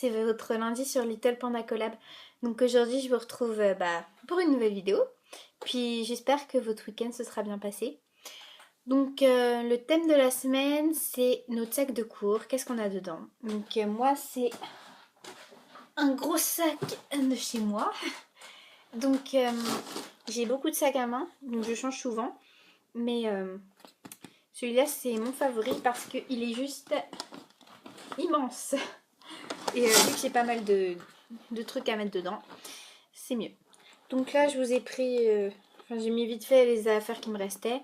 c'est votre lundi sur Little Panda Collab. Donc aujourd'hui je vous retrouve pour une nouvelle vidéo. Puis j'espère que votre week-end se sera bien passé. Donc le thème de la semaine c'est notre sac de cours. Qu'est-ce qu'on a dedans? Donc moi c'est un gros sac de chez moi. Donc j'ai beaucoup de sacs à main, donc je change souvent. Mais celui-là c'est mon favori parce qu'il est juste immense. Et vu que j'ai pas mal de trucs à mettre dedans, c'est mieux. Donc là, je vous ai pris... j'ai mis vite fait les affaires qui me restaient.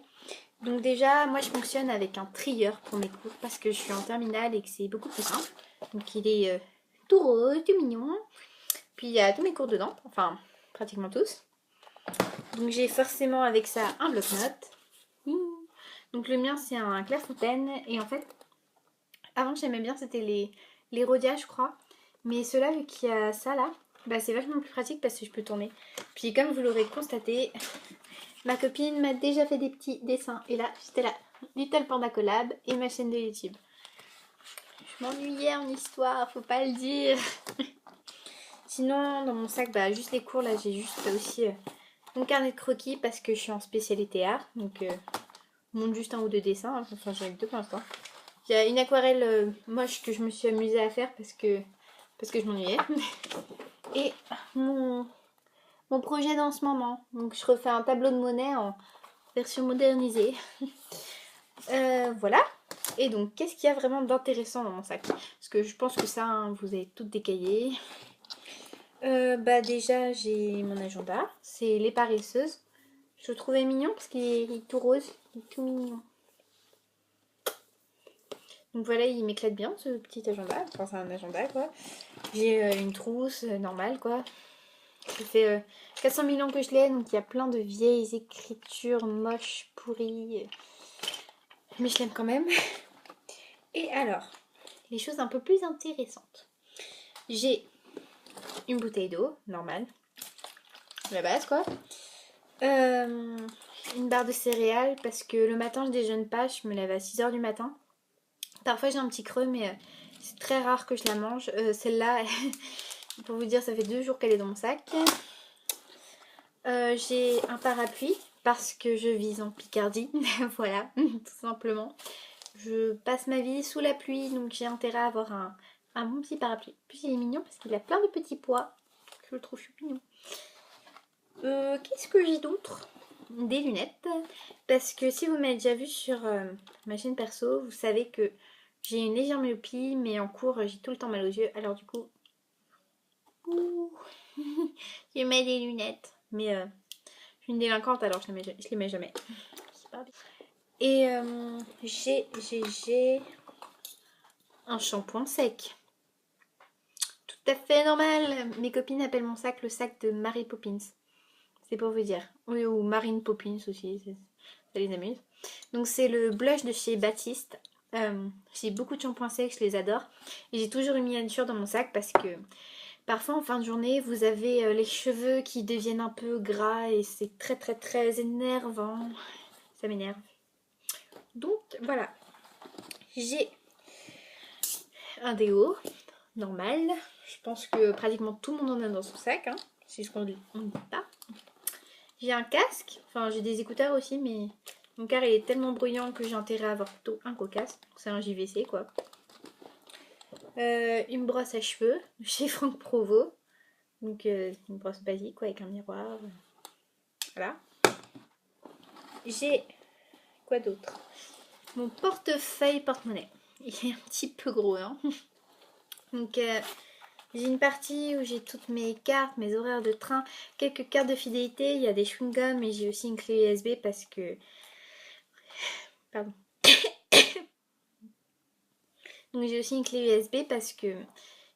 Donc déjà, moi, je fonctionne avec un trieur pour mes cours parce que je suis en terminale et que c'est beaucoup plus simple. Donc il est tout rose, tout mignon. Puis il y a tous mes cours dedans, enfin, pratiquement tous. Donc j'ai forcément avec ça un bloc-notes. Donc le mien, c'est un Clairefontaine. Et en fait, avant, j'aimais bien, c'était les Rhodia, je crois. Mais ceux-là, vu qu'il y a ça là, c'est vachement plus pratique parce que je peux tourner. Puis comme vous l'aurez constaté, ma copine m'a déjà fait des petits dessins. Et là, j'étais là, Little Panda Collab et ma chaîne de YouTube. Je m'ennuyais en histoire, faut pas le dire. Sinon, dans mon sac, juste les cours, là, j'ai juste aussi mon carnet de croquis parce que je suis en spécialité art. Donc, je montre juste un ou deux dessins. Hein. Enfin, j'en ai que deux pour l'instant. Il y a une aquarelle moche que je me suis amusée à faire parce que je m'ennuyais. Et mon projet dans ce moment. Donc je refais un tableau de monnaie en version modernisée. Voilà. Et donc qu'est-ce qu'il y a vraiment d'intéressant dans mon sac? Parce que je pense que ça, hein, vous avez tout décaillé. Déjà j'ai mon agenda. C'est les paresseuses. Je le trouvais mignon parce qu'il est tout rose. Il est tout mignon. Donc voilà, il m'éclate bien ce petit agenda. Enfin, c'est un agenda quoi. J'ai une trousse normale quoi. Ça fait 400 000 ans que je l'ai, donc il y a plein de vieilles écritures moches, pourries. Mais je l'aime quand même. Et alors, les choses un peu plus intéressantes. J'ai une bouteille d'eau, normale. La base quoi. Une barre de céréales, parce que le matin je déjeune pas, je me lève à 6h du matin. Parfois j'ai un petit creux, mais c'est très rare que je la mange. Celle-là, pour vous dire, ça fait 2 jours qu'elle est dans mon sac. J'ai un parapluie parce que je vis en Picardie, voilà, tout simplement. Je passe ma vie sous la pluie, donc j'ai intérêt à avoir un bon petit parapluie. Puis il est mignon parce qu'il a plein de petits pois. Je le trouve mignon. Qu'est-ce que j'ai d'autre? Des lunettes. Parce que si vous m'avez déjà vu sur ma chaîne perso, vous savez que j'ai une légère myopie, mais en cours j'ai tout le temps mal aux yeux. Alors du coup, je mets des lunettes. Mais je suis une délinquante, alors je les mets jamais. Et j'ai un shampoing sec. Tout à fait normal. Mes copines appellent mon sac le sac de Mary Poppins. C'est pour vous dire. Oui, ou Marine Poppins aussi. Ça les amuse. Donc c'est le blush de chez Baptiste. J'ai beaucoup de shampoings secs, je les adore. Et j'ai toujours une miniature dans mon sac parce que parfois en fin de journée, vous avez les cheveux qui deviennent un peu gras et c'est très très très énervant. Ça m'énerve. Donc voilà. J'ai un déo normal. Je pense que pratiquement tout le monde en a dans son sac. Hein, si je conduis, on ne dit pas. J'ai un casque. Enfin, j'ai des écouteurs aussi, mais mon car il est tellement bruyant que j'ai intérêt à avoir plutôt un cocasse. C'est un JVC quoi. Une brosse à cheveux chez Franck Provo. Donc une brosse basique quoi, avec un miroir. Voilà. J'ai quoi d'autre? Mon portefeuille porte-monnaie. Il est un petit peu gros hein. Donc j'ai une partie où j'ai toutes mes cartes, mes horaires de train, quelques cartes de fidélité, il y a des chewing-gums et j'ai aussi une clé USB parce que... Pardon. Donc j'ai aussi une clé USB parce que,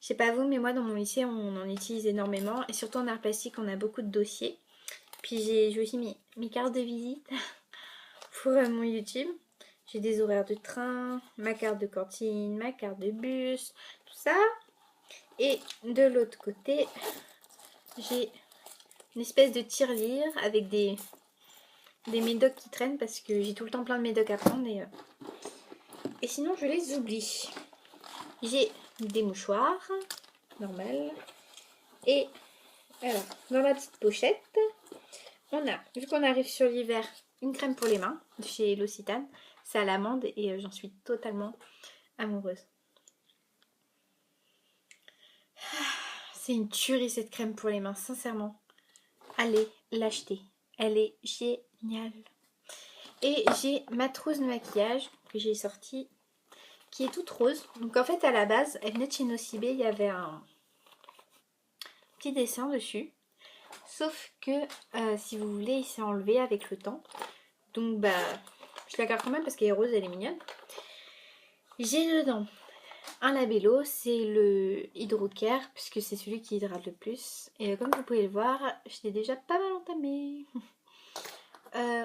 je sais pas vous, mais moi dans mon lycée on en utilise énormément et surtout en art plastique on a beaucoup de dossiers. Puis j'ai aussi mes cartes de visite pour mon YouTube. J'ai des horaires de train, ma carte de cantine, ma carte de bus, tout ça. Et de l'autre côté, j'ai une espèce de tirelire avec des médocs qui traînent parce que j'ai tout le temps plein de médocs à prendre et sinon je les oublie. J'ai des mouchoirs, normal. Et alors, dans la petite pochette, on a, vu qu'on arrive sur l'hiver, une crème pour les mains de chez L'Occitane. C'est à l'amande et j'en suis totalement amoureuse. C'est une tuerie cette crème pour les mains, sincèrement. Allez l'acheter. Elle est géniale. Et j'ai ma trousse de maquillage que j'ai sortie, qui est toute rose. Donc en fait à la base, elle venait de chez Nocibé, il y avait un petit dessin dessus. Sauf que si vous voulez, il s'est enlevé avec le temps. Donc bah, je la garde quand même parce qu'elle est rose, elle est mignonne. J'ai dedans un labello, c'est le Hydrocare, puisque c'est celui qui hydrate le plus. Et comme vous pouvez le voir, je l'ai déjà pas mal entamé.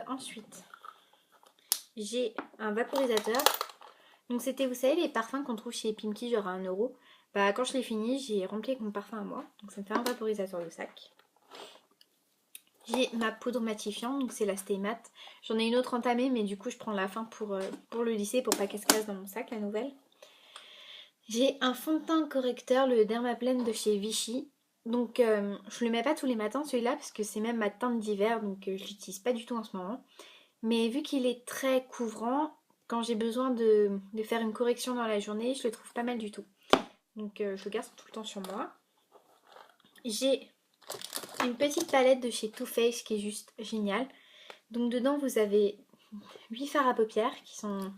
Ensuite, j'ai un vaporisateur. Donc c'était, vous savez, les parfums qu'on trouve chez Pimki, genre à 1€. Bah quand je l'ai fini, j'ai rempli avec mon parfum à moi. Donc ça me fait un vaporisateur de sac. J'ai ma poudre matifiante, donc c'est la Stay Matte. J'en ai une autre entamée, mais du coup je prends la fin pour le lisser, pour pas qu'elle se casse dans mon sac, la nouvelle. J'ai un fond de teint correcteur, le Dermaplane de chez Vichy. Donc je le mets pas tous les matins celui-là, parce que c'est même ma teinte d'hiver, donc je l'utilise pas du tout en ce moment. Mais vu qu'il est très couvrant, quand j'ai besoin de faire une correction dans la journée, je le trouve pas mal du tout. Donc je le garde tout le temps sur moi. J'ai une petite palette de chez Too Faced qui est juste géniale. Donc dedans vous avez 8 fards à paupières qui sont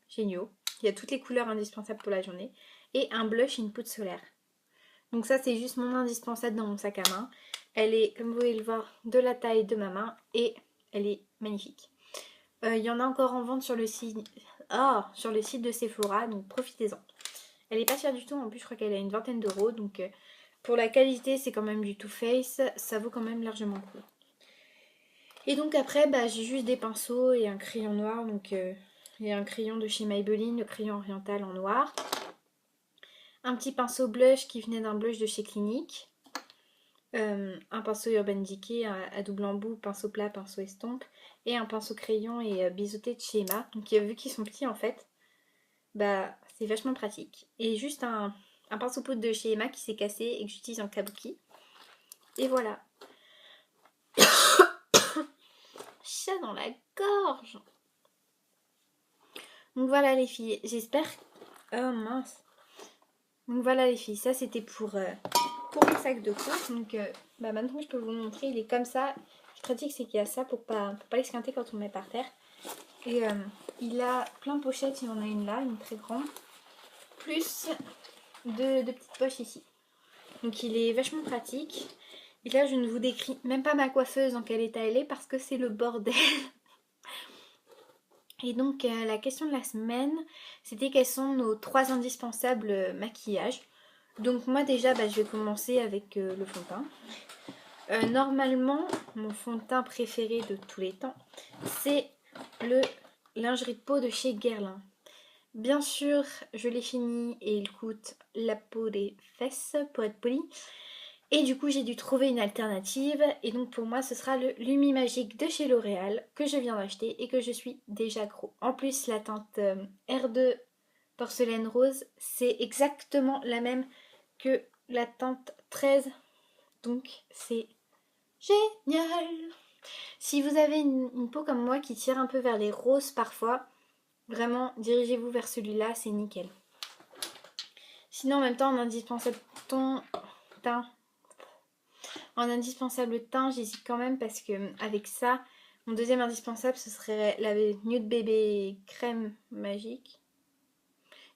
géniaux. Il y a toutes les couleurs indispensables pour la journée. Et un blush et une poudre solaire. Donc ça c'est juste mon indispensable dans mon sac à main. Elle est, comme vous pouvez le voir, de la taille de ma main et elle est magnifique. Il y en a encore en vente sur le site, sur le site de Sephora, donc profitez-en. Elle est pas chère du tout, en plus je crois qu'elle a une vingtaine d'euros, donc pour la qualité c'est quand même du Too Faced, ça vaut quand même largement le coup. Et donc après bah, j'ai juste des pinceaux et un crayon noir, donc il y a un crayon de chez Maybelline, le crayon oriental en noir. Un petit pinceau blush qui venait d'un blush de chez Clinique. Un pinceau Urban Decay à double embout, pinceau plat, pinceau estompe. Et un pinceau crayon et biseauté de chez Emma. Donc vu qu'ils sont petits en fait, bah c'est vachement pratique. Et juste un pinceau poudre de chez Emma qui s'est cassé et que j'utilise en kabuki. Et voilà. Chat dans la gorge. Donc voilà les filles, j'espère... Oh mince. Donc voilà les filles, ça c'était pour le sac de course. Donc maintenant je peux vous montrer, il est comme ça. Ce qui est pratique c'est qu'il y a ça pour pas l'esquinter quand on le met par terre. Et il a plein de pochettes, il y en a une là, une très grande. Plus de petites poches ici. Donc il est vachement pratique. Et là je ne vous décris même pas ma coiffeuse dans quel état elle est parce que c'est le bordel. Et donc la question de la semaine, c'était quels sont nos 3 indispensables maquillages. Donc moi déjà je vais commencer avec le fond de teint. Normalement mon fond de teint préféré de tous les temps c'est le lingerie de peau de chez Guerlain. Bien sûr je l'ai fini et il coûte la peau des fesses pour être poli. Et du coup j'ai dû trouver une alternative et donc pour moi ce sera le Lumi Magique de chez L'Oréal que je viens d'acheter et que je suis déjà gros. En plus la teinte R2 porcelaine rose c'est exactement la même que la teinte 13, donc c'est génial. Si vous avez une peau comme moi qui tire un peu vers les roses parfois, vraiment dirigez-vous vers celui-là, c'est nickel. Sinon en même temps en indispensable teint, j'hésite quand même parce que avec ça, mon deuxième indispensable ce serait la Nude Bébé Crème Magique.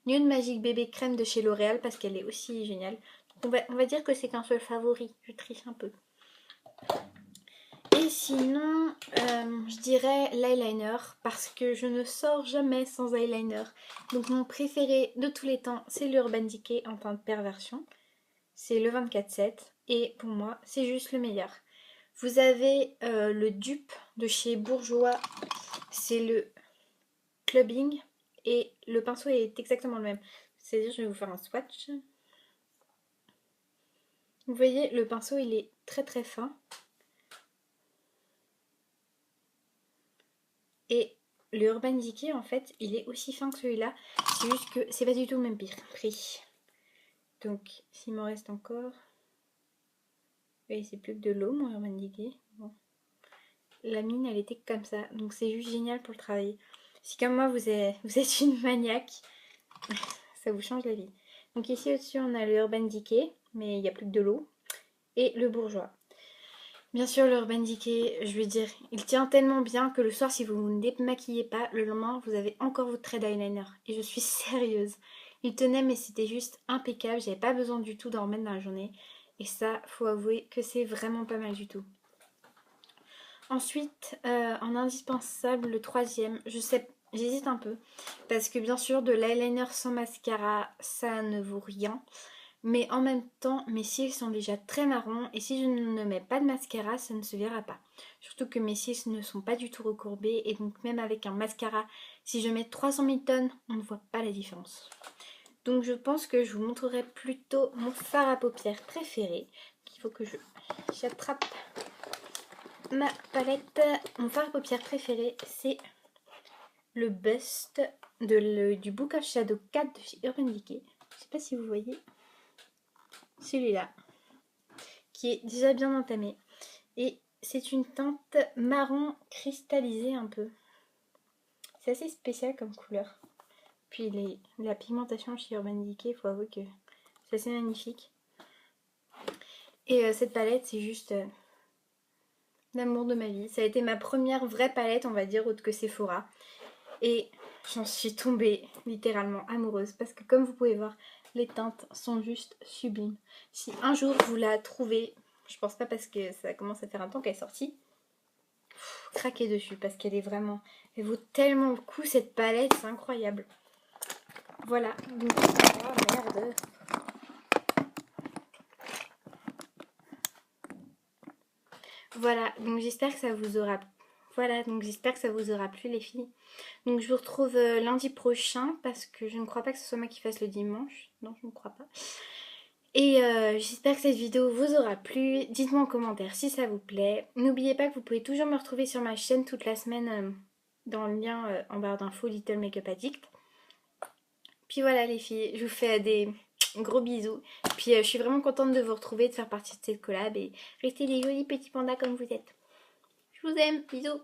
Nude Magique Bébé Crème de chez L'Oréal parce qu'elle est aussi géniale. On va dire que c'est qu'un seul favori, je triche un peu. Et sinon, je dirais l'eyeliner parce que je ne sors jamais sans eyeliner. Donc mon préféré de tous les temps, c'est l'Urban Decay en teinte perversion. C'est le 24/7 et pour moi, c'est juste le meilleur. Vous avez le dupe de chez Bourjois, c'est le Clubbing et le pinceau est exactement le même. C'est-à-dire, je vais vous faire un swatch. Vous voyez, le pinceau, il est très très fin. Et le Urban Decay, en fait, il est aussi fin que celui-là. C'est juste que c'est pas du tout le même prix. Donc s'il m'en reste encore... Oui, c'est plus que de l'eau mon Urban Decay. Bon. La mine elle était comme ça, donc c'est juste génial pour le travail. Si comme moi vous êtes une maniaque, ça vous change la vie. Donc ici au-dessus on a le Urban Decay, mais il n'y a plus que de l'eau. Et le bourgeois. Bien sûr le Urban Decay, je veux dire, il tient tellement bien que le soir si vous ne démaquillez pas, le lendemain vous avez encore votre trait d'eyeliner. Et je suis sérieuse. Il tenait mais c'était juste impeccable, j'avais pas besoin du tout d'en remettre dans la journée. Et ça, faut avouer que c'est vraiment pas mal du tout. Ensuite, en indispensable, le troisième, je sais, j'hésite un peu. Parce que bien sûr, de l'eyeliner sans mascara, ça ne vaut rien. Mais en même temps, mes cils sont déjà très marrons. Et si je ne mets pas de mascara, ça ne se verra pas. Surtout que mes cils ne sont pas du tout recourbés. Et donc même avec un mascara, si je mets 300 000 tonnes, on ne voit pas la différence. Donc je pense que je vous montrerai plutôt mon fard à paupières préféré. Il faut que j'attrape ma palette. Mon fard à paupières préféré, c'est le Bust du Book of Shadow 4 de chez Urban Decay. Je sais pas si vous voyez. Celui-là, qui est déjà bien entamé. Et c'est une teinte marron cristallisée un peu. C'est assez spécial comme couleur. Puis la pigmentation chez Urban Decay, il faut avouer que c'est assez magnifique. Et cette palette, c'est juste l'amour de ma vie. Ça a été ma première vraie palette, on va dire, autre que Sephora. Et j'en suis tombée littéralement amoureuse. Parce que comme vous pouvez voir, les teintes sont juste sublimes. Si un jour vous la trouvez, je pense pas parce que ça commence à faire un temps qu'elle est sortie, craquez dessus parce qu'elle est vraiment... Elle vaut tellement le coup cette palette, c'est incroyable. Voilà. Donc, oh merde. Voilà, donc j'espère que ça vous aura... Voilà, donc j'espère que ça vous aura plu les filles. Donc je vous retrouve lundi prochain parce que je ne crois pas que ce soit moi qui fasse le dimanche. Non, je ne crois pas. Et j'espère que cette vidéo vous aura plu. Dites-moi en commentaire si ça vous plaît. N'oubliez pas que vous pouvez toujours me retrouver sur ma chaîne toute la semaine dans le lien en barre d'infos Little Makeup Addict. Puis voilà les filles, je vous fais des gros bisous. Puis je suis vraiment contente de vous retrouver, de faire partie de cette collab. Et restez les jolis petits pandas comme vous êtes. Je vous aime, bisous.